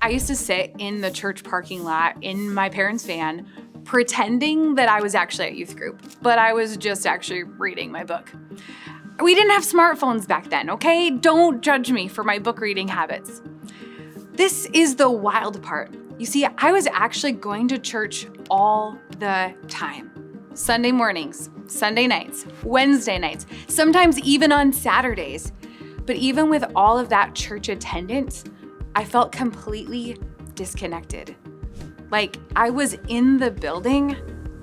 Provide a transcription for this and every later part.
I used to sit in the church parking lot in my parents' van, pretending that I was actually at youth group, but I was just actually reading my book. We didn't have smartphones back then, okay? Don't judge me for my book reading habits. This is the wild part. You see, I was actually going to church all the time. Sunday mornings, Sunday nights, Wednesday nights, sometimes even on Saturdays. But even with all of that church attendance, I felt completely disconnected. Like I was in the building,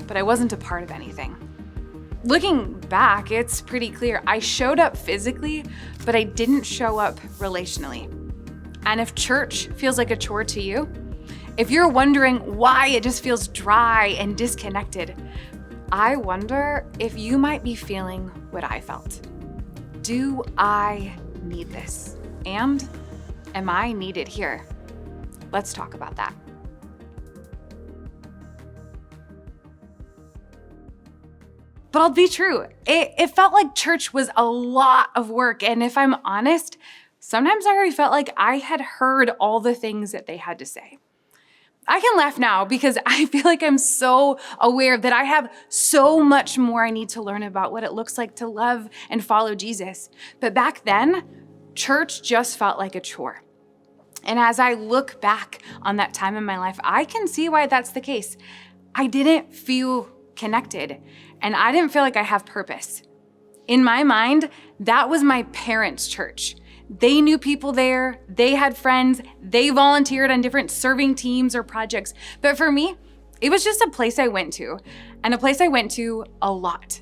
but I wasn't a part of anything. Looking back, it's pretty clear. I showed up physically, but I didn't show up relationally. And if church feels like a chore to you, if you're wondering why it just feels dry and disconnected, I wonder if you might be feeling what I felt. Do I need this? And am I needed here? Let's talk about that. But I'll be true, it felt like church was a lot of work. And if I'm honest, sometimes I already felt like I had heard all the things that they had to say. I can laugh now because I feel like I'm so aware that I have so much more I need to learn about what it looks like to love and follow Jesus. But back then, church just felt like a chore. And as I look back on that time in my life, I can see why that's the case. I didn't feel connected, and I didn't feel like I have purpose. In my mind, that was my parents' church. They knew people there, they had friends, they volunteered on different serving teams or projects. But for me, it was just a place I went to, and a place I went to a lot.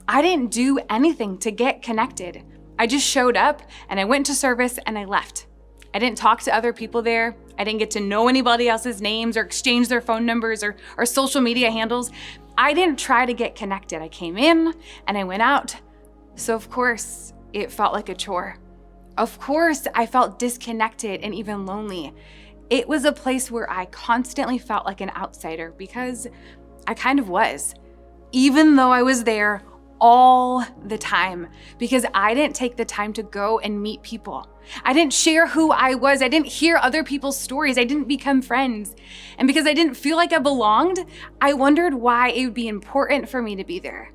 I didn't do anything to get connected. I just showed up and I went to service and I left. I didn't talk to other people there. I didn't get to know anybody else's names or exchange their phone numbers or social media handles. I didn't try to get connected. I came in and I went out. So of course, it felt like a chore. Of course, I felt disconnected and even lonely. It was a place where I constantly felt like an outsider because I kind of was, even though I was there all the time, because I didn't take the time to go and meet people. I didn't share who I was. I didn't hear other people's stories. I didn't become friends. And because I didn't feel like I belonged, I wondered why it would be important for me to be there.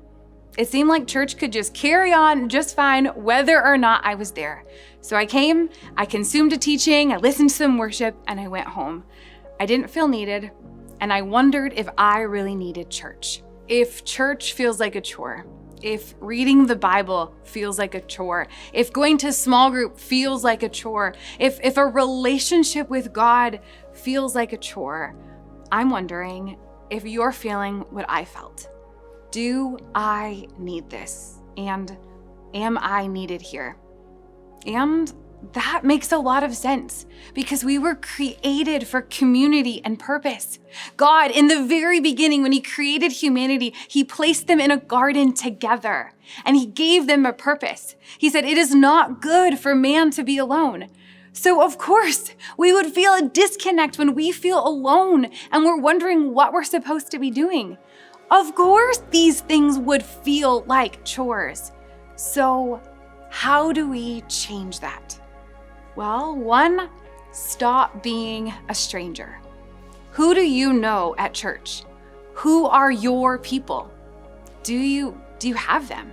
It seemed like church could just carry on just fine whether or not I was there. So I came, I consumed a teaching, I listened to some worship, and I went home. I didn't feel needed, and I wondered if I really needed church. If church feels like a chore, if reading the Bible feels like a chore, if going to small group feels like a chore, if a relationship with God feels like a chore, I'm wondering if you're feeling what I felt. Do I need this? And am I needed here? And that makes a lot of sense because we were created for community and purpose. God, in the very beginning, when he created humanity, he placed them in a garden together and he gave them a purpose. He said, it is not good for man to be alone. So of course, we would feel a disconnect when we feel alone and we're wondering what we're supposed to be doing. Of course, these things would feel like chores. So how do we change that? Well, 1, stop being a stranger. Who do you know at church? Who are your people? Do you have them?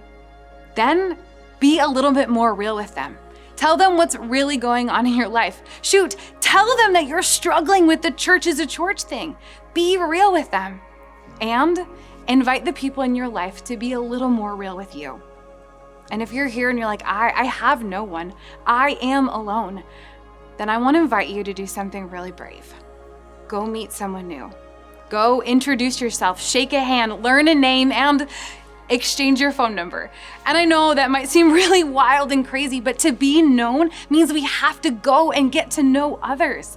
Then be a little bit more real with them. Tell them what's really going on in your life. Shoot, tell them that you're struggling with the church as a church thing. Be real with them. And invite the people in your life to be a little more real with you. And if you're here and you're like, I have no one, I am alone, then I want to invite you to do something really brave. Go meet someone new. Go introduce yourself, shake a hand, learn a name, and exchange your phone number. And I know that might seem really wild and crazy, but to be known means we have to go and get to know others.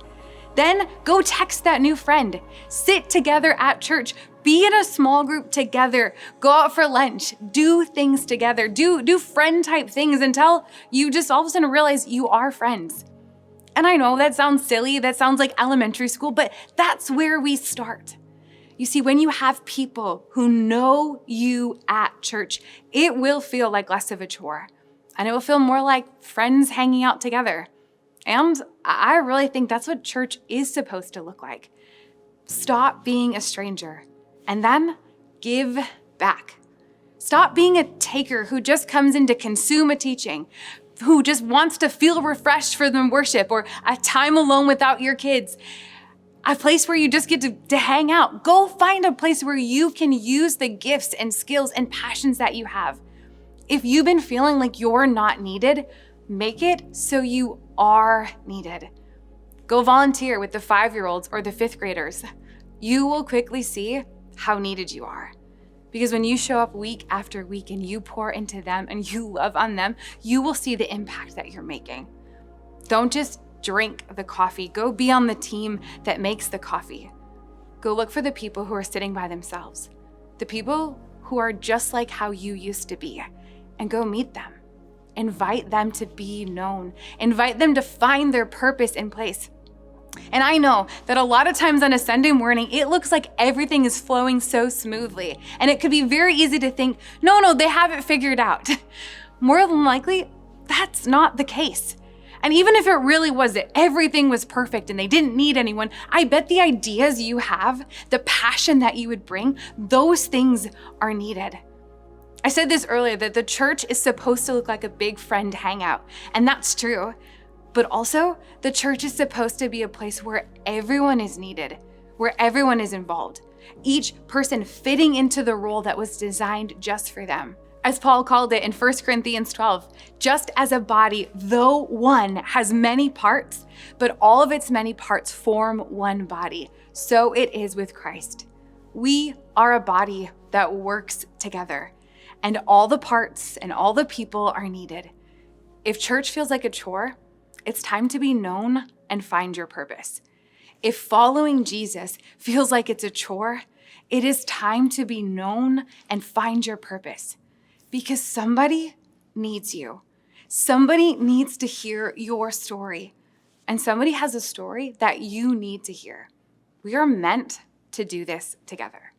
Then go text that new friend. Sit together at church. Be in a small group together. Go out for lunch. Do things together. Do friend type things until you just all of a sudden realize you are friends. And I know that sounds silly. That sounds like elementary school, but that's where we start. You see, when you have people who know you at church, it will feel like less of a chore. And it will feel more like friends hanging out together. And I really think that's what church is supposed to look like. Stop being a stranger and then give back. Stop being a taker who just comes in to consume a teaching, who just wants to feel refreshed for the worship or a time alone without your kids, a place where you just get to hang out. Go find a place where you can use the gifts and skills and passions that you have. If you've been feeling like you're not needed, make it so you are needed. Go volunteer with the 5-year-olds or the 5th graders. You will quickly see how needed you are. Because when you show up week after week and you pour into them and you love on them, you will see the impact that you're making. Don't just drink the coffee. Go be on the team that makes the coffee. Go look for the people who are sitting by themselves, the people who are just like how you used to be, and go meet them. Invite them to be known. Invite them to find their purpose in place. And I know that a lot of times on a Sunday morning, it looks like everything is flowing so smoothly. And it could be very easy to think, no, they have it figured out. More than likely, that's not the case. And even if it really was that everything was perfect and they didn't need anyone, I bet the ideas you have, the passion that you would bring, those things are needed. I said this earlier, that the church is supposed to look like a big friend hangout, and that's true. But also, the church is supposed to be a place where everyone is needed, where everyone is involved, each person fitting into the role that was designed just for them. As Paul called it in 1 Corinthians 12, just as a body, though one, has many parts, but all of its many parts form one body, so it is with Christ. We are a body that works together. And all the parts and all the people are needed. If church feels like a chore, it's time to be known and find your purpose. If following Jesus feels like it's a chore, it is time to be known and find your purpose. Because somebody needs you. Somebody needs to hear your story. And somebody has a story that you need to hear. We are meant to do this together.